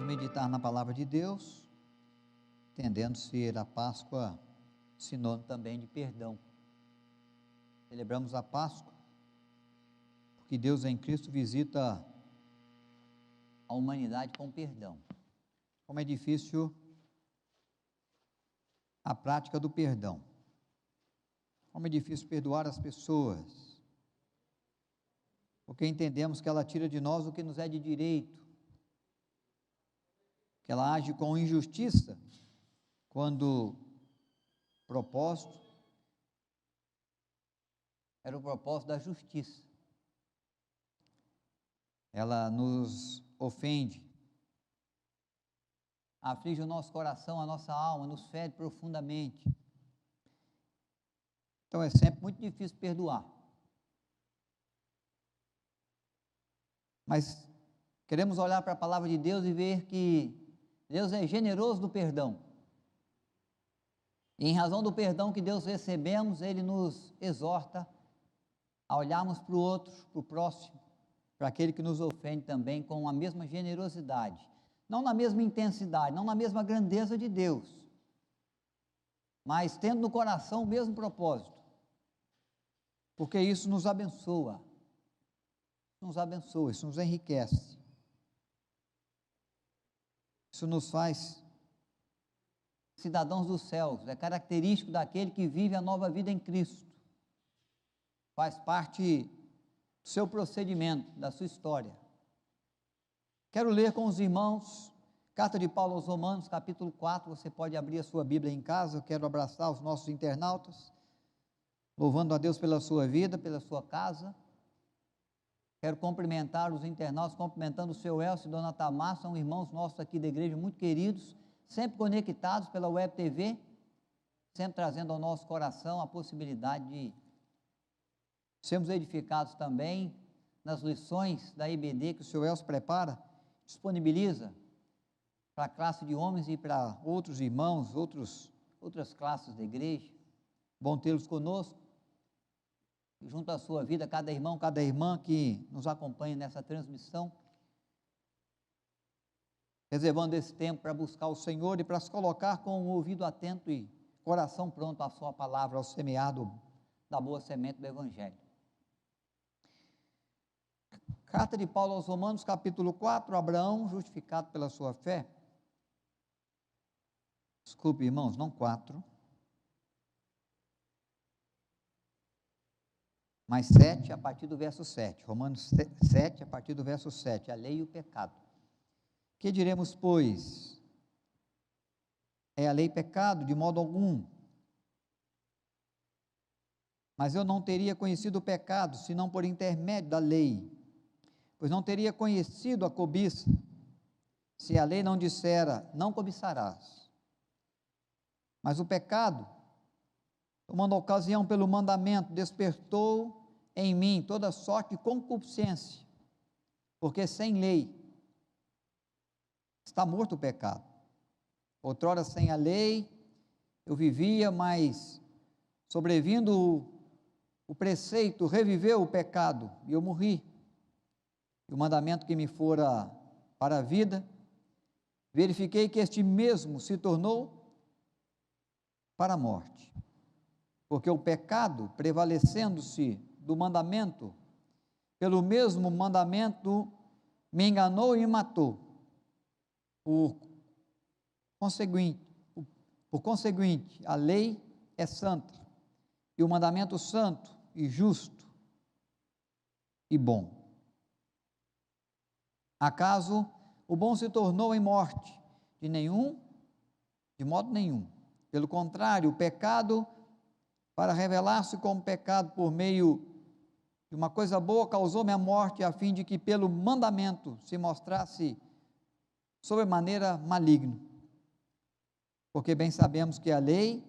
meditar na palavra de Deus, entendendo ser a Páscoa sinônimo também de perdão. Celebramos a Páscoa porque Deus em Cristo visita a humanidade com perdão. Como é difícil a prática do perdão. Como é difícil perdoar as pessoas. Porque entendemos que ela tira de nós o que nos é de direito. Que ela age com injustiça quando o propósito era o propósito da justiça. Ela nos ofende, aflige o nosso coração, a nossa alma, nos fere profundamente. Então é sempre muito difícil perdoar. Mas queremos olhar para a palavra de Deus e ver que Deus é generoso do perdão. E em razão do perdão que Deus recebemos, Ele nos exorta a olharmos para o outro, para o próximo, para aquele que nos ofende também com a mesma generosidade. Não na mesma intensidade, não na mesma grandeza de Deus, mas tendo no coração o mesmo propósito. Porque isso nos abençoa. Isso nos enriquece. Isso nos faz cidadãos dos céus, é característico daquele que vive a nova vida em Cristo. Faz parte do seu procedimento, da sua história. Quero ler com os irmãos, carta de Paulo aos Romanos, capítulo 4, você pode abrir a sua Bíblia em casa. Eu quero abraçar os nossos internautas, louvando a Deus pela sua vida, pela sua casa. Quero cumprimentar os internautas, cumprimentando o seu Elcio e Dona Tamar, são irmãos nossos aqui da igreja, muito queridos, sempre conectados pela Web TV, sempre trazendo ao nosso coração a possibilidade de sermos edificados também nas lições da IBD que o seu Elcio prepara, disponibiliza para a classe de homens e para outros irmãos, outras classes da igreja. Bom tê-los conosco. Junto à sua vida, cada irmão, cada irmã que nos acompanha nessa transmissão, reservando esse tempo para buscar o Senhor e para se colocar com o ouvido atento e coração pronto à sua palavra, ao semeado da boa semente do Evangelho. Carta de Paulo aos Romanos, capítulo 4, Abraão, justificado pela sua fé. Desculpe, irmãos, não 4. Mas 7, a partir do verso 7, Romanos 7, a partir do verso 7, a lei e o pecado. Que diremos, pois? É a lei pecado? De modo algum. Mas eu não teria conhecido o pecado, senão por intermédio da lei, pois não teria conhecido a cobiça, se a lei não dissera, não cobiçarás. Mas o pecado, tomando ocasião pelo mandamento, despertou em mim toda sorte de concupiscência, porque sem lei está morto o pecado. Outrora sem a lei eu vivia, mas sobrevindo o preceito, reviveu o pecado e eu morri. E o mandamento que me fora para a vida, verifiquei que este mesmo se tornou para a morte. Porque o pecado, prevalecendo-se do mandamento, pelo mesmo mandamento, me enganou e me matou. Por conseguinte, a lei é santa, e o mandamento santo e justo e bom. Acaso o bom se tornou em morte? De modo nenhum. Pelo contrário, o pecado, para revelar-se como pecado por meio de uma coisa boa, causou-me a morte, a fim de que pelo mandamento se mostrasse sobremaneira maligno. Porque bem sabemos que a lei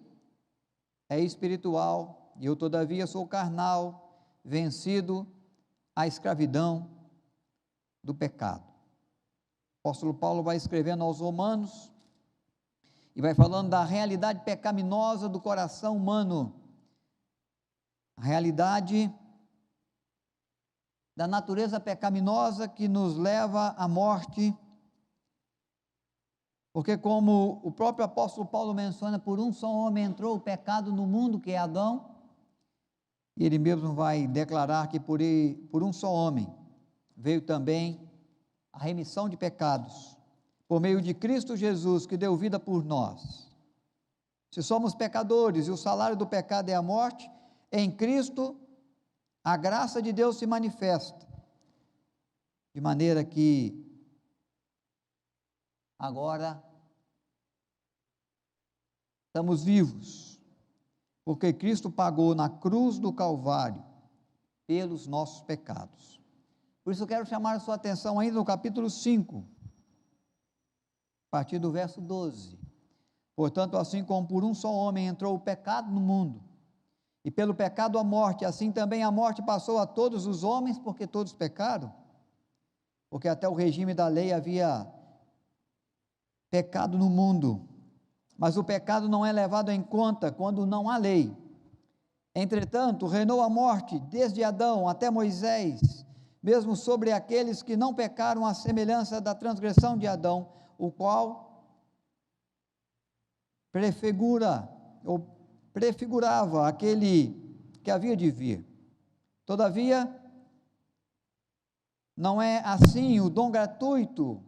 é espiritual, e eu todavia sou carnal, vencido à escravidão do pecado. O apóstolo Paulo vai escrevendo aos Romanos, e vai falando da realidade pecaminosa do coração humano, a realidade da natureza pecaminosa que nos leva à morte, Porque como o próprio apóstolo Paulo menciona, por um só homem entrou o pecado no mundo, que é Adão, e ele mesmo vai declarar que por um só homem veio também a remissão de pecados, por meio de Cristo Jesus, que deu vida por nós. Se somos pecadores e o salário do pecado é a morte, em Cristo a graça de Deus se manifesta, de maneira que agora estamos vivos, porque Cristo pagou na cruz do Calvário pelos nossos pecados. Por isso eu quero chamar a sua atenção ainda no capítulo 5, a partir do verso 12. Portanto, assim como por um só homem entrou o pecado no mundo, e pelo pecado a morte, assim também a morte passou a todos os homens, porque todos pecaram, porque até o regime da lei havia pecado no mundo, mas o pecado não é levado em conta quando não há lei. Entretanto, reinou a morte desde Adão até Moisés, mesmo sobre aqueles que não pecaram, à semelhança da transgressão de Adão, o qual prefigurava aquele que havia de vir. Todavia, não é assim o dom gratuito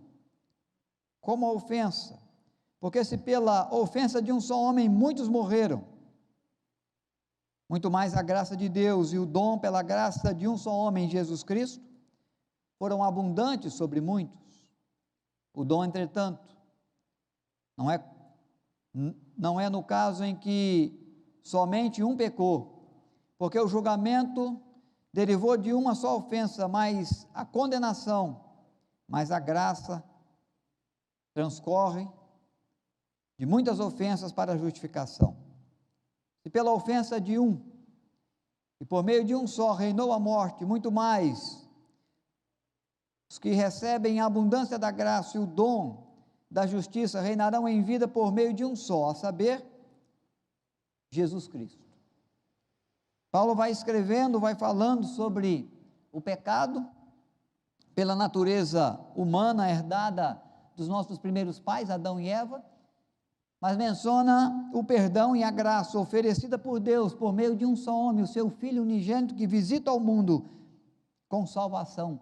como a ofensa, porque se pela ofensa de um só homem muitos morreram, muito mais a graça de Deus e o dom pela graça de um só homem, Jesus Cristo, foram abundantes sobre muitos. O dom, entretanto, não é no caso em que somente um pecou, porque o julgamento derivou de uma só ofensa, mas a condenação, mas a graça transcorre de muitas ofensas para a justificação. Se pela ofensa de um, e por meio de um só reinou a morte, muito mais os que recebem a abundância da graça e o dom da justiça reinarão em vida por meio de um só, a saber, Jesus Cristo. Paulo vai escrevendo, vai falando sobre o pecado, pela natureza humana herdada dos nossos primeiros pais, Adão e Eva, mas menciona o perdão e a graça oferecida por Deus por meio de um só homem, o seu Filho unigênito, que visita o mundo com salvação.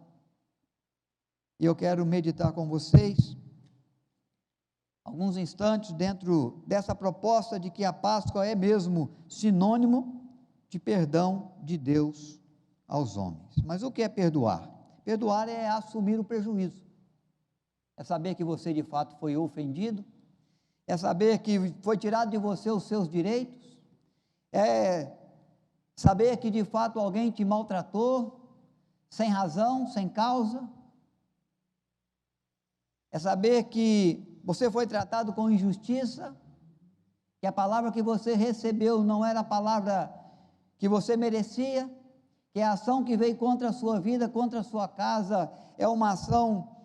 E eu quero meditar com vocês alguns instantes dentro dessa proposta de que a Páscoa é mesmo sinônimo de perdão de Deus aos homens. Mas o que é perdoar? Perdoar é assumir o prejuízo, é saber que você de fato foi ofendido, é saber que foi tirado de você os seus direitos, é saber que de fato alguém te maltratou, sem razão, sem causa, é saber que você foi tratado com injustiça, que a palavra que você recebeu não era a palavra que você merecia, que a ação que veio contra a sua vida, contra a sua casa, é uma ação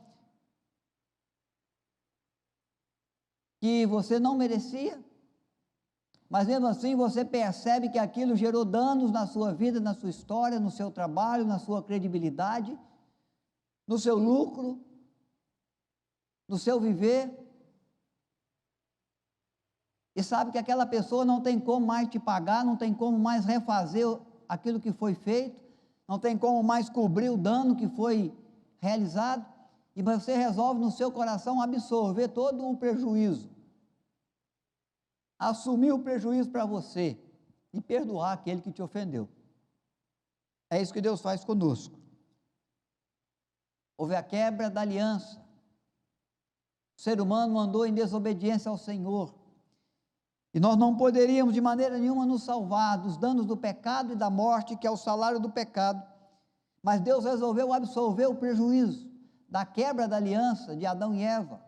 que você não merecia, mas mesmo assim você percebe que aquilo gerou danos na sua vida, na sua história, no seu trabalho, na sua credibilidade, no seu lucro, no seu viver, e sabe que aquela pessoa não tem como mais te pagar, não tem como mais refazer aquilo que foi feito, não tem como mais cobrir o dano que foi realizado, e você resolve no seu coração absorver todo o prejuízo, assumir o prejuízo para você e perdoar aquele que te ofendeu. É isso que Deus faz conosco. Houve a quebra da aliança, o ser humano andou em desobediência ao Senhor, e nós não poderíamos de maneira nenhuma nos salvar dos danos do pecado e da morte, que é o salário do pecado, mas Deus resolveu absolver o prejuízo da quebra da aliança de Adão e Eva.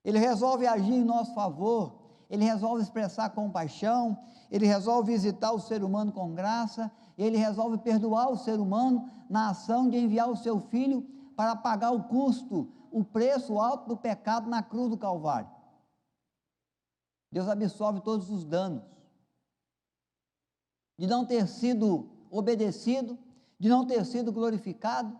Ele resolve agir em nosso favor, Ele resolve expressar compaixão, Ele resolve visitar o ser humano com graça, Ele resolve perdoar o ser humano na ação de enviar o seu Filho para pagar o custo, o preço alto do pecado na cruz do Calvário. Deus absolve todos os danos de não ter sido obedecido, de não ter sido glorificado,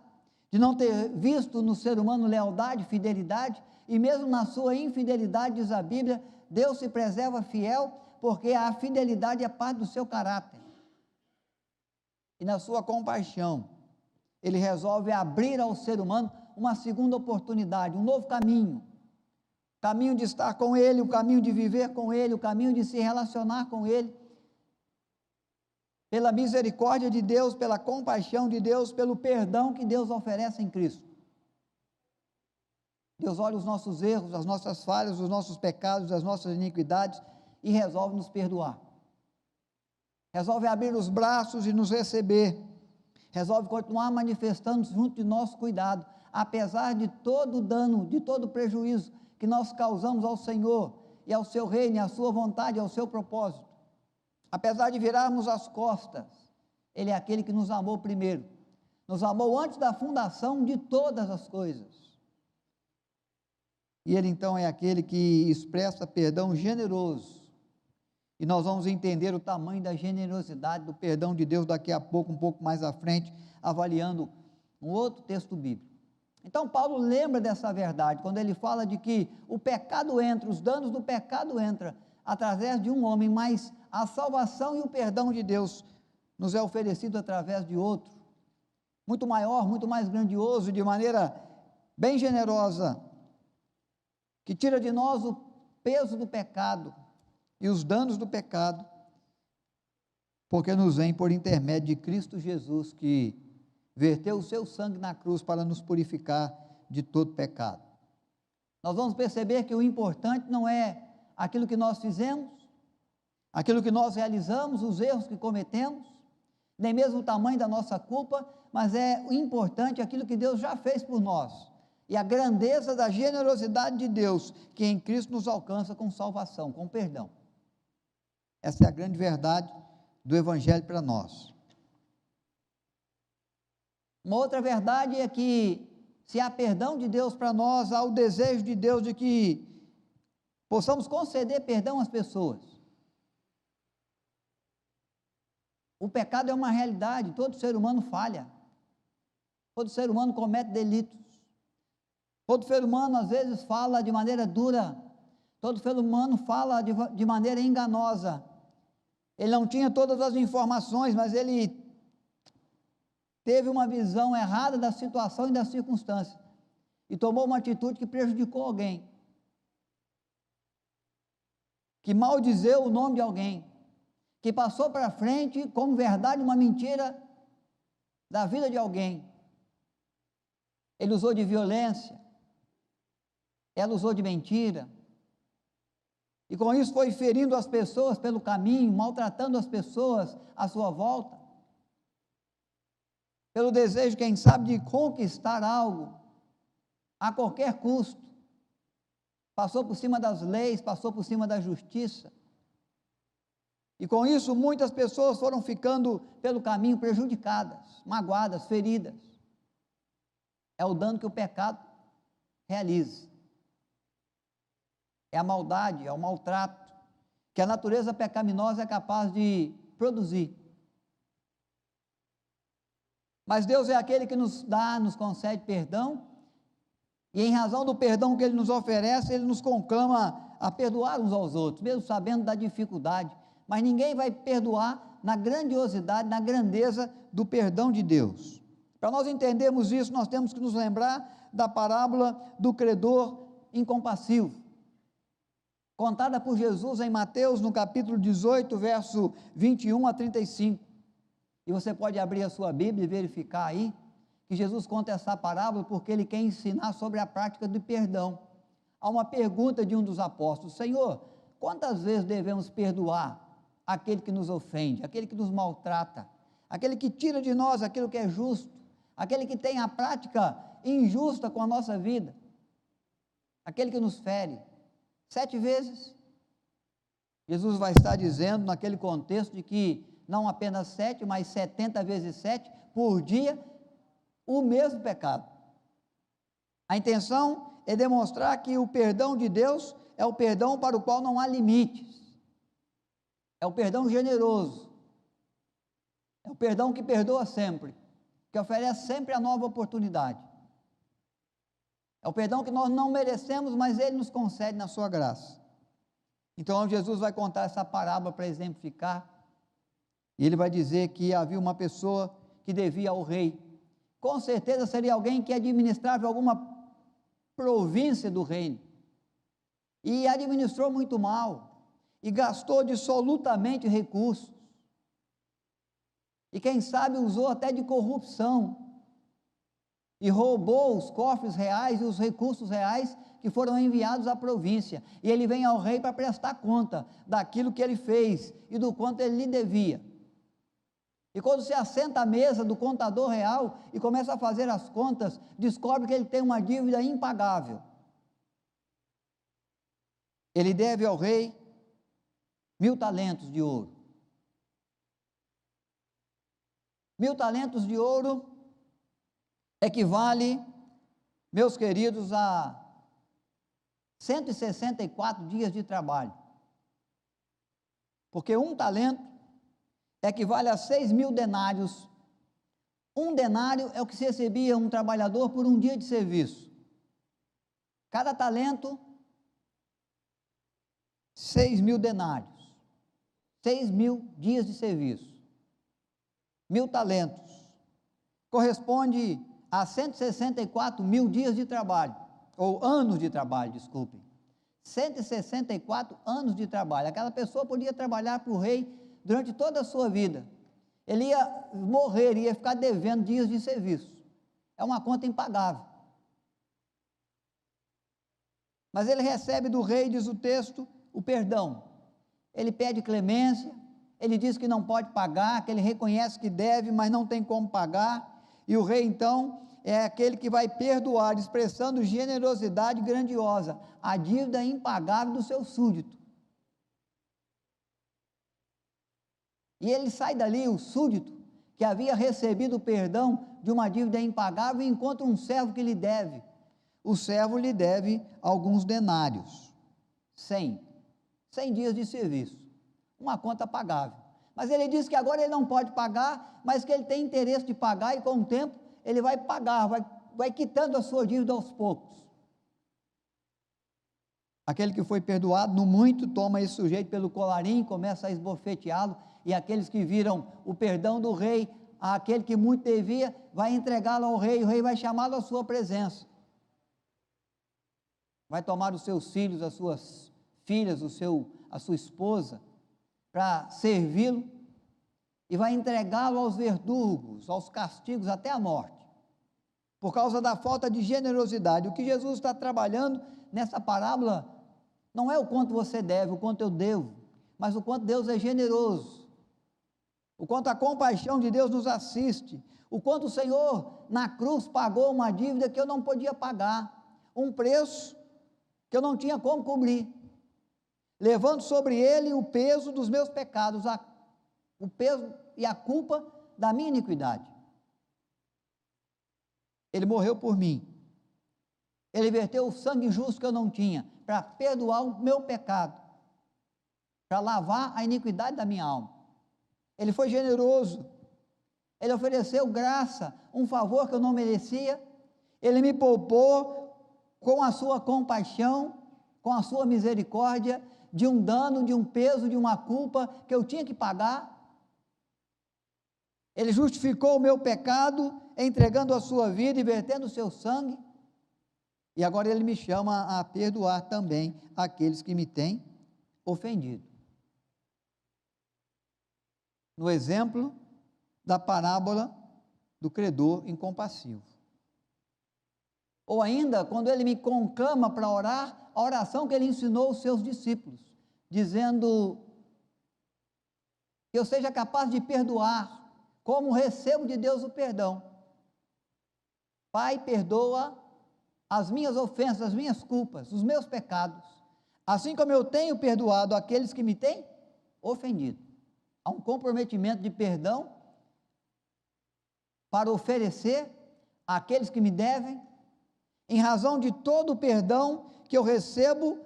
de não ter visto no ser humano lealdade, fidelidade, E mesmo na sua infidelidade, diz a Bíblia, Deus se preserva fiel, porque a fidelidade é parte do seu caráter. E na sua compaixão, Ele resolve abrir ao ser humano uma segunda oportunidade, um novo caminho. O caminho de estar com Ele, o caminho de viver com Ele, o caminho de se relacionar com Ele. Pela misericórdia de Deus, pela compaixão de Deus, pelo perdão que Deus oferece em Cristo. Deus olha os nossos erros, as nossas falhas, os nossos pecados, as nossas iniquidades e resolve nos perdoar. Resolve abrir os braços e nos receber. Resolve continuar manifestando junto de nosso cuidado, apesar de todo o dano, de todo o prejuízo que nós causamos ao Senhor e ao seu reino, e à sua vontade, ao seu propósito. Apesar de virarmos as costas, Ele é aquele que nos amou primeiro. Nos amou antes da fundação de todas as coisas. E Ele então é aquele que expressa perdão generoso. E nós vamos entender o tamanho da generosidade do perdão de Deus daqui a pouco, um pouco mais à frente, avaliando um outro texto bíblico. Então Paulo lembra dessa verdade, quando ele fala de que o pecado entra, os danos do pecado entram através de um homem, mas a salvação e o perdão de Deus nos é oferecido através de outro, muito maior, muito mais grandioso, de maneira bem generosa, que tira de nós o peso do pecado e os danos do pecado, porque nos vem por intermédio de Cristo Jesus, que verteu o seu sangue na cruz para nos purificar de todo pecado. Nós vamos perceber que o importante não é aquilo que nós fizemos, aquilo que nós realizamos, os erros que cometemos, nem mesmo o tamanho da nossa culpa, mas é o importante aquilo que Deus já fez por nós, e a grandeza da generosidade de Deus, que em Cristo nos alcança com salvação, com perdão. Essa é a grande verdade do Evangelho para nós. Uma outra verdade é que, se há perdão de Deus para nós, há o desejo de Deus de que possamos conceder perdão às pessoas. O pecado é uma realidade, todo ser humano falha, todo ser humano comete delitos, todo ser humano às vezes fala de maneira dura, todo ser humano fala de maneira enganosa. Ele não tinha todas as informações, mas ele teve uma visão errada da situação e da circunstância, e tomou uma atitude que prejudicou alguém, que maldizeu o nome de alguém, que passou para frente como verdade uma mentira da vida de alguém. Ele usou de violência, ela usou de mentira, e com isso foi ferindo as pessoas pelo caminho, maltratando as pessoas à sua volta, pelo desejo, quem sabe, de conquistar algo a qualquer custo. Passou por cima das leis, passou por cima da justiça, e com isso muitas pessoas foram ficando pelo caminho prejudicadas, magoadas, feridas. É o dano que o pecado realiza. É a maldade, é o maltrato que a natureza pecaminosa é capaz de produzir. Mas Deus é aquele que nos dá, nos concede perdão, e em razão do perdão que Ele nos oferece, Ele nos conclama a perdoar uns aos outros, mesmo sabendo da dificuldade, mas ninguém vai perdoar na grandiosidade, na grandeza do perdão de Deus. Para nós entendermos isso, nós temos que nos lembrar da parábola do credor incompassivo, contada por Jesus em Mateus, no capítulo 18, verso 21 a 35, e você pode abrir a sua Bíblia e verificar aí, que Jesus conta essa parábola porque Ele quer ensinar sobre a prática do perdão. Há uma pergunta de um dos apóstolos: Senhor, quantas vezes devemos perdoar aquele que nos ofende, aquele que nos maltrata, aquele que tira de nós aquilo que é justo, aquele que tem a prática injusta com a nossa vida, aquele que nos fere? 7 vezes? Jesus vai estar dizendo, naquele contexto, de que não apenas 7, mas 70 vezes 7 por dia, o mesmo pecado. A intenção é demonstrar que o perdão de Deus é o perdão para o qual não há limites, é o perdão generoso, é o perdão que perdoa sempre, que oferece sempre a nova oportunidade. É o perdão que nós não merecemos, mas Ele nos concede na sua graça. Então Jesus vai contar essa parábola para exemplificar, e Ele vai dizer que havia uma pessoa que devia ao rei. Com certeza seria alguém que administrava alguma província do reino, e administrou muito mal, e gastou dissolutamente recursos, e quem sabe usou até de corrupção, e roubou os cofres reais e os recursos reais que foram enviados à província, e ele vem ao rei para prestar conta daquilo que ele fez, e do quanto ele lhe devia. E quando se assenta à mesa do contador real, e começa a fazer as contas, descobre que ele tem uma dívida impagável. Ele deve ao rei 1.000 talentos de ouro. 1.000 talentos de ouro equivale, meus queridos, a 164 dias de trabalho. Porque um talento equivale a 6.000 denários. Um denário é o que se recebia um trabalhador por um dia de serviço. Cada talento, 6.000 denários. 6.000 dias de serviço. 1.000 talentos. Corresponde a 164.000 dias de trabalho, ou anos de trabalho, desculpem. 164 anos de trabalho. Aquela pessoa podia trabalhar para o rei durante toda a sua vida. Ele ia morrer, ia ficar devendo dias de serviço. É uma conta impagável. Mas ele recebe do rei, diz o texto, o perdão. Ele pede clemência, ele diz que não pode pagar, que ele reconhece que deve, mas não tem como pagar. E o rei, então, é aquele que vai perdoar, expressando generosidade grandiosa, a dívida impagável do seu súdito. E ele sai dali, o súdito, que havia recebido o perdão de uma dívida impagável, e encontra um servo que lhe deve. O servo lhe deve alguns denários. 100 dias de serviço. Uma conta pagável. Mas ele diz que agora ele não pode pagar, mas que ele tem interesse de pagar, e com o tempo ele vai pagar, vai quitando a sua dívida aos poucos. Aquele que foi perdoado no muito toma esse sujeito pelo colarinho, começa a esbofeteá-lo, e aqueles que viram o perdão do rei, aquele que muito devia, vai entregá-lo ao rei, o rei vai chamá-lo à sua presença. Vai tomar os seus filhos, as suas filhas, a sua esposa, para servi-lo, e vai entregá-lo aos verdugos, aos castigos até a morte, por causa da falta de generosidade. O que Jesus está trabalhando nessa parábola não é o quanto você deve, o quanto eu devo, mas o quanto Deus é generoso, o quanto a compaixão de Deus nos assiste, o quanto o Senhor na cruz pagou uma dívida que eu não podia pagar, um preço que eu não tinha como cobrir, levando sobre ele o peso dos meus pecados, o peso e a culpa da minha iniquidade. Ele morreu por mim, ele verteu o sangue justo que eu não tinha, para perdoar o meu pecado, para lavar a iniquidade da minha alma. Ele foi generoso, ele ofereceu graça, um favor que eu não merecia, ele me poupou com a sua compaixão, com a sua misericórdia, de um dano, de um peso, de uma culpa que eu tinha que pagar. Ele justificou o meu pecado, entregando a sua vida e vertendo o seu sangue, e agora ele me chama a perdoar também aqueles que me têm ofendido. No exemplo da parábola do credor incompassivo. Ou ainda, quando ele me conclama para orar, a oração que ele ensinou aos seus discípulos, dizendo que eu seja capaz de perdoar, como recebo de Deus o perdão. Pai, perdoa as minhas ofensas, as minhas culpas, os meus pecados, assim como eu tenho perdoado aqueles que me têm ofendido. Há um comprometimento de perdão para oferecer àqueles que me devem, em razão de todo o perdão que eu recebo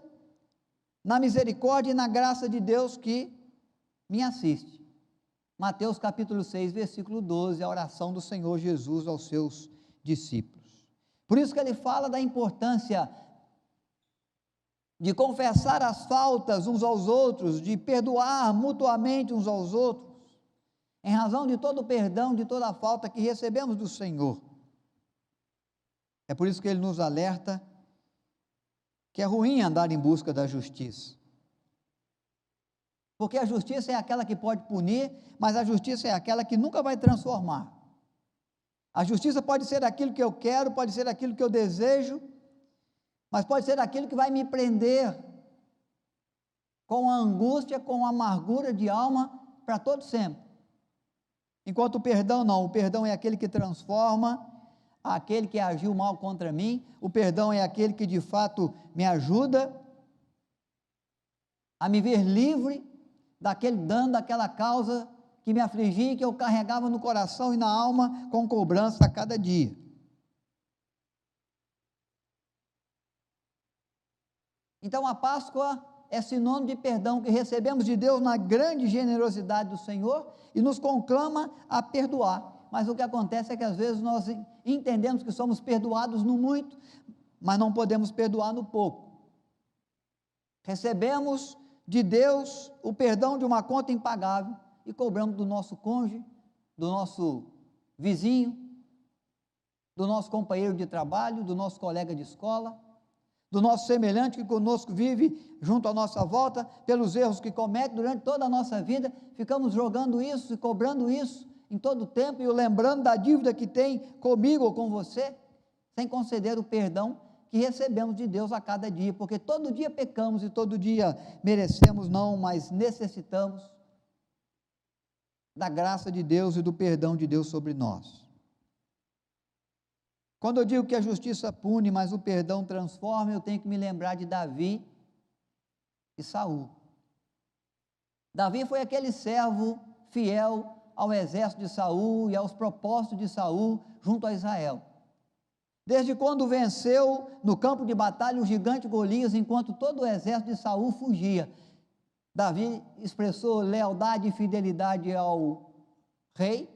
na misericórdia e na graça de Deus que me assiste. Mateus capítulo 6, versículo 12, a oração do Senhor Jesus aos seus discípulos. Por isso que ele fala da importância de confessar as faltas uns aos outros, de perdoar mutuamente uns aos outros, em razão de todo o perdão, de toda a falta que recebemos do Senhor. É por isso que ele nos alerta que é ruim andar em busca da justiça. Porque a justiça é aquela que pode punir, mas a justiça é aquela que nunca vai transformar. A justiça pode ser aquilo que eu quero, pode ser aquilo que eu desejo, mas pode ser aquilo que vai me prender com a angústia, com a amargura de alma para todo sempre. Enquanto o perdão não, o perdão é aquele que transforma, aquele que agiu mal contra mim, o perdão é aquele que de fato me ajuda a me ver livre daquele dano, daquela causa que me afligia e que eu carregava no coração e na alma com cobrança a cada dia. Então a Páscoa é sinônimo de perdão que recebemos de Deus na grande generosidade do Senhor e nos conclama a perdoar. Mas o que acontece é que às vezes nós entendemos que somos perdoados no muito, mas não podemos perdoar no pouco. Recebemos de Deus o perdão de uma conta impagável e cobramos do nosso cônjuge, do nosso vizinho, do nosso companheiro de trabalho, do nosso colega de escola, do nosso semelhante que conosco vive junto à nossa volta, pelos erros que comete durante toda a nossa vida, ficamos jogando isso e cobrando isso em todo o tempo e o lembrando da dívida que tem comigo ou com você, sem conceder o perdão que recebemos de Deus a cada dia, porque todo dia pecamos e todo dia merecemos não, mas necessitamos da graça de Deus e do perdão de Deus sobre nós. Quando eu digo que a justiça pune, mas o perdão transforma, eu tenho que me lembrar de Davi e Saul. Davi foi aquele servo fiel ao exército de Saul e aos propósitos de Saul junto a Israel. Desde quando venceu no campo de batalha o gigante Golias, enquanto todo o exército de Saul fugia, Davi expressou lealdade e fidelidade ao rei,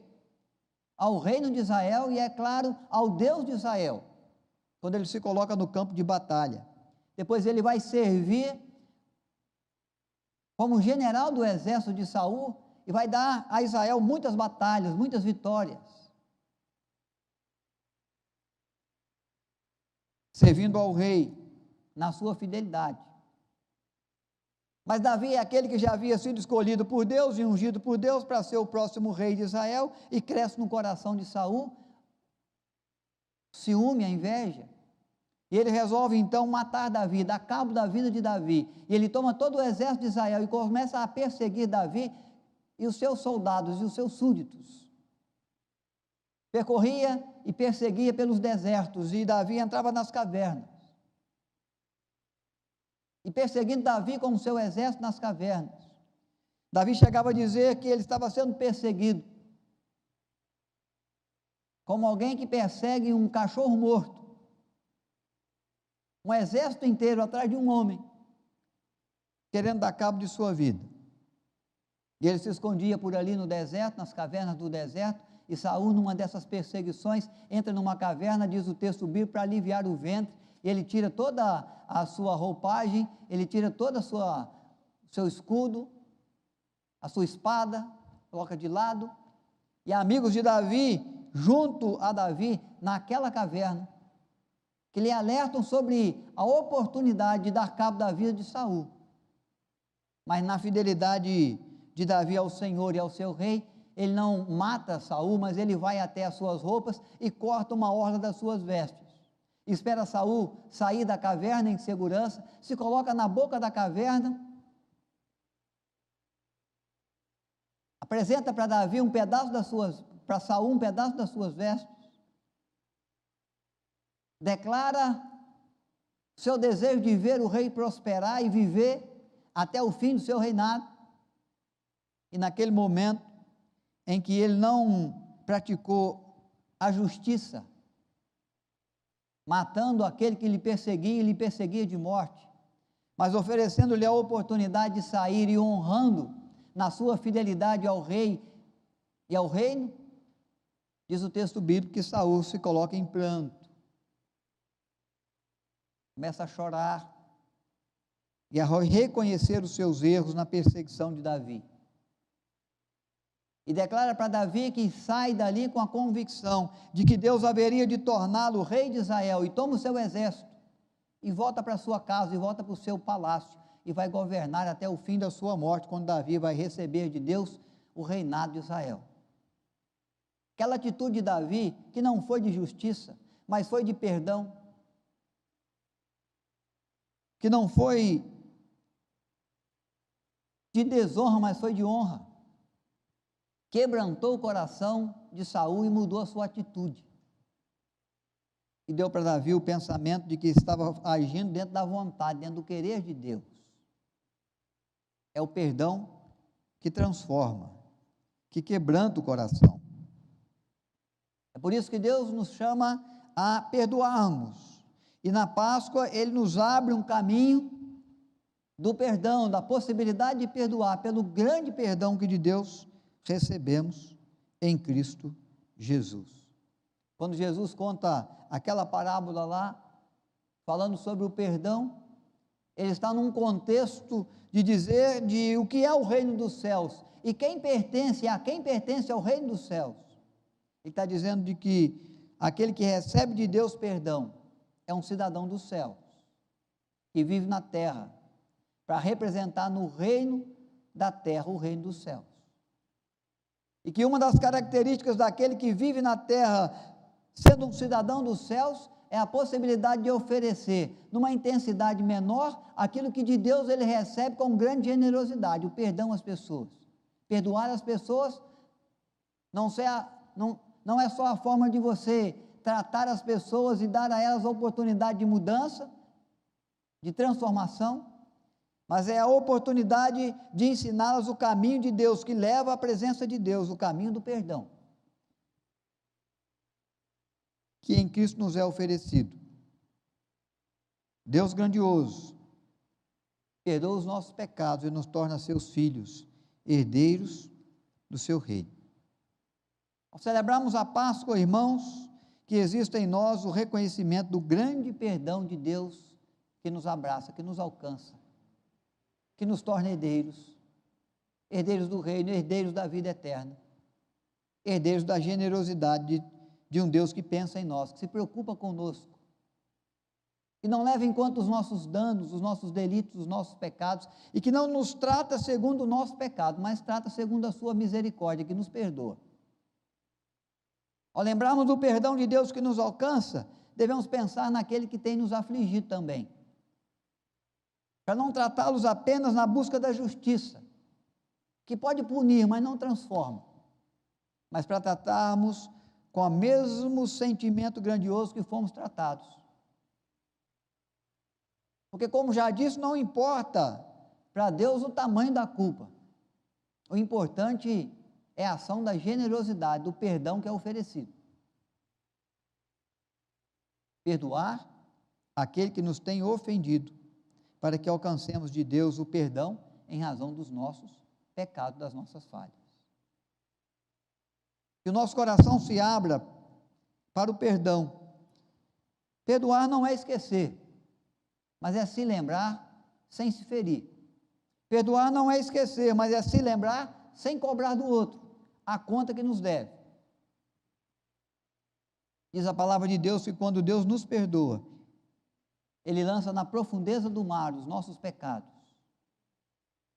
ao reino de Israel e, é claro, ao Deus de Israel, quando ele se coloca no campo de batalha. Depois ele vai servir como general do exército de Saul e vai dar a Israel muitas batalhas, muitas vitórias, servindo ao rei na sua fidelidade. Mas Davi é aquele que já havia sido escolhido por Deus e ungido por Deus para ser o próximo rei de Israel, e cresce no coração de Saul ciúme, a inveja, e ele resolve então matar Davi, dar cabo da vida de Davi, e ele toma todo o exército de Israel e começa a perseguir Davi e os seus soldados e os seus súditos. Percorria e perseguia pelos desertos, e Davi entrava nas cavernas, e perseguindo Davi com o seu exército nas cavernas. Davi chegava a dizer que ele estava sendo perseguido, como alguém que persegue um cachorro morto, um exército inteiro atrás de um homem, querendo dar cabo de sua vida. E ele se escondia por ali no deserto, nas cavernas do deserto, e Saul, numa dessas perseguições, entra numa caverna, diz o texto bíblico, para aliviar o ventre. Ele tira toda a sua roupagem, ele tira todo o seu escudo, a sua espada, coloca de lado, e amigos de Davi, junto a Davi, naquela caverna, que lhe alertam sobre a oportunidade de dar cabo da vida de Saul. Mas na fidelidade de Davi ao Senhor e ao seu rei, ele não mata Saul, mas ele vai até as suas roupas e corta uma orla das suas vestes. Espera Saul sair da caverna em segurança, se coloca na boca da caverna, apresenta para Davi para Saul um pedaço das suas vestes, declara seu desejo de ver o rei prosperar e viver até o fim do seu reinado. E naquele momento em que ele não praticou a justiça, matando aquele que lhe perseguia e lhe perseguia de morte, mas oferecendo-lhe a oportunidade de sair e honrando na sua fidelidade ao rei e ao reino, diz o texto bíblico que Saul se coloca em pranto. começa a chorar e a reconhecer os seus erros na perseguição de Davi. E declara para Davi que sai dali com a convicção de que Deus haveria de torná-lo rei de Israel, e toma o seu exército, e volta para sua casa, e volta para o seu palácio, e vai governar até o fim da sua morte, quando Davi vai receber de Deus o reinado de Israel. Aquela atitude de Davi, que não foi de justiça, mas foi de perdão, que não foi de desonra, mas foi de honra, quebrantou o coração de Saul e mudou a sua atitude. E deu para Davi o pensamento de que estava agindo dentro da vontade, dentro do querer de Deus. É o perdão que transforma, que quebranta o coração. É por isso que Deus nos chama a perdoarmos. E na Páscoa Ele nos abre um caminho do perdão, da possibilidade de perdoar, pelo grande perdão que de Deus recebemos em Cristo Jesus. Quando Jesus conta aquela parábola lá, falando sobre o perdão, ele está num contexto de dizer de o que é o reino dos céus, e a quem pertence ao reino dos céus. Ele está dizendo de que aquele que recebe de Deus perdão, é um cidadão dos céus, que vive na terra, para representar no reino da terra, o reino dos céus. E que uma das características daquele que vive na terra, sendo um cidadão dos céus, é a possibilidade de oferecer, numa intensidade menor, aquilo que de Deus ele recebe com grande generosidade, o perdão às pessoas. Perdoar as pessoas não é só a forma de você tratar as pessoas e dar a elas a oportunidade de mudança, de transformação, mas é a oportunidade de ensiná-las o caminho de Deus, que leva à presença de Deus, o caminho do perdão, que em Cristo nos é oferecido. Deus grandioso, perdoa os nossos pecados e nos torna seus filhos, herdeiros do seu reino. Ao celebrarmos a Páscoa, irmãos, que existe em nós o reconhecimento do grande perdão de Deus que nos abraça, que nos alcança, que nos torna herdeiros, herdeiros do reino, herdeiros da vida eterna, herdeiros da generosidade de um Deus que pensa em nós, que se preocupa conosco, que não leva em conta os nossos danos, os nossos delitos, os nossos pecados, e que não nos trata segundo o nosso pecado, mas trata segundo a sua misericórdia, que nos perdoa. Ao lembrarmos do perdão de Deus que nos alcança, devemos pensar naquele que tem nos afligido também, para não tratá-los apenas na busca da justiça, que pode punir, mas não transforma, mas para tratarmos com o mesmo sentimento grandioso que fomos tratados. Porque, como já disse, não importa para Deus o tamanho da culpa, o importante é a ação da generosidade, do perdão que é oferecido. Perdoar aquele que nos tem ofendido, para que alcancemos de Deus o perdão em razão dos nossos pecados, das nossas falhas. Que o nosso coração se abra para o perdão. Perdoar não é esquecer, mas é se lembrar sem se ferir. Perdoar não é esquecer, mas é se lembrar sem cobrar do outro a conta que nos deve. Diz a palavra de Deus que quando Deus nos perdoa, Ele lança na profundeza do mar os nossos pecados,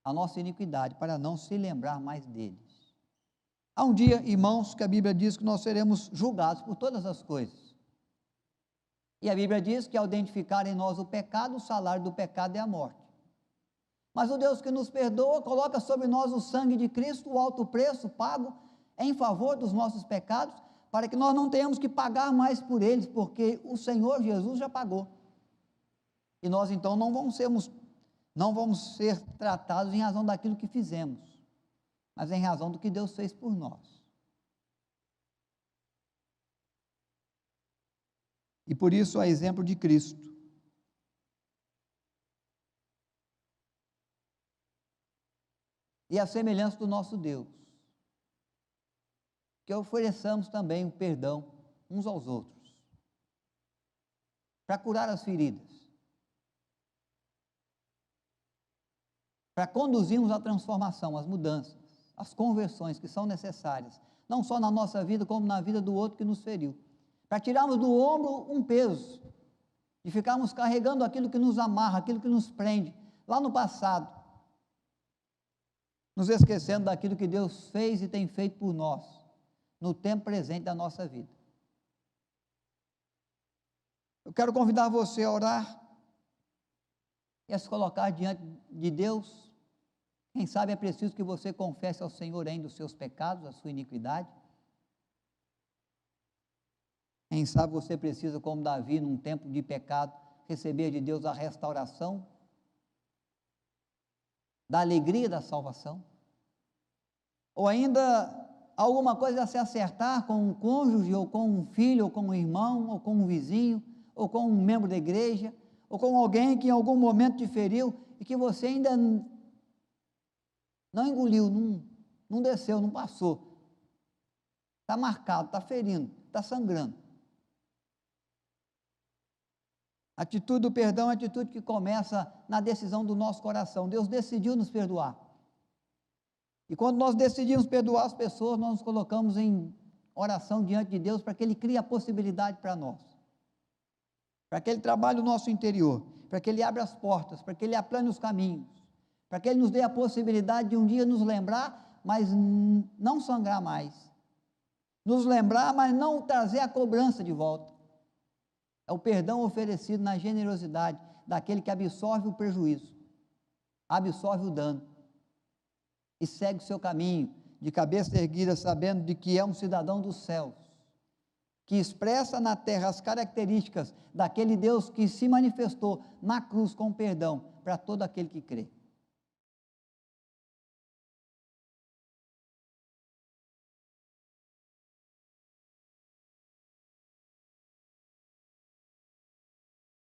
a nossa iniquidade, para não se lembrar mais deles. Há um dia, irmãos, que a Bíblia diz que nós seremos julgados por todas as coisas. E a Bíblia diz que ao identificar em nós o pecado, o salário do pecado é a morte. Mas o Deus que nos perdoa, coloca sobre nós o sangue de Cristo, o alto preço pago em favor dos nossos pecados, para que nós não tenhamos que pagar mais por eles, porque o Senhor Jesus já pagou. E nós então não vamos ser tratados em razão daquilo que fizemos, mas em razão do que Deus fez por nós. E por isso, a exemplo de Cristo, e a semelhança do nosso Deus, que ofereçamos também o perdão uns aos outros, para curar as feridas, para conduzirmos a transformação, as mudanças, as conversões que são necessárias, não só na nossa vida, como na vida do outro que nos feriu, para tirarmos do ombro um peso, e ficarmos carregando aquilo que nos amarra, aquilo que nos prende, lá no passado, nos esquecendo daquilo que Deus fez e tem feito por nós, no tempo presente da nossa vida. Eu quero convidar você a orar e a se colocar diante de Deus. Quem sabe é preciso que você confesse ao Senhor ainda os seus pecados, a sua iniquidade. Quem sabe você precisa, como Davi, num tempo de pecado, receber de Deus a restauração da alegria da salvação. Ou ainda alguma coisa a se acertar com um cônjuge, ou com um filho, ou com um irmão, ou com um vizinho, ou com um membro da igreja, ou com alguém que em algum momento te feriu e que você ainda não engoliu, não desceu, não passou. Está marcado, está ferindo, está sangrando. A atitude do perdão é uma atitude que começa na decisão do nosso coração. Deus decidiu nos perdoar. E quando nós decidimos perdoar as pessoas, nós nos colocamos em oração diante de Deus para que Ele crie a possibilidade para nós, para que Ele trabalhe o nosso interior, para que Ele abra as portas, para que Ele aplane os caminhos, para que Ele nos dê a possibilidade de um dia nos lembrar, mas não sangrar mais, nos lembrar, mas não trazer a cobrança de volta. É o perdão oferecido na generosidade daquele que absorve o prejuízo, absorve o dano e segue o seu caminho de cabeça erguida, sabendo de que é um cidadão dos céus, que expressa na terra as características daquele Deus que se manifestou na cruz com perdão para todo aquele que crê.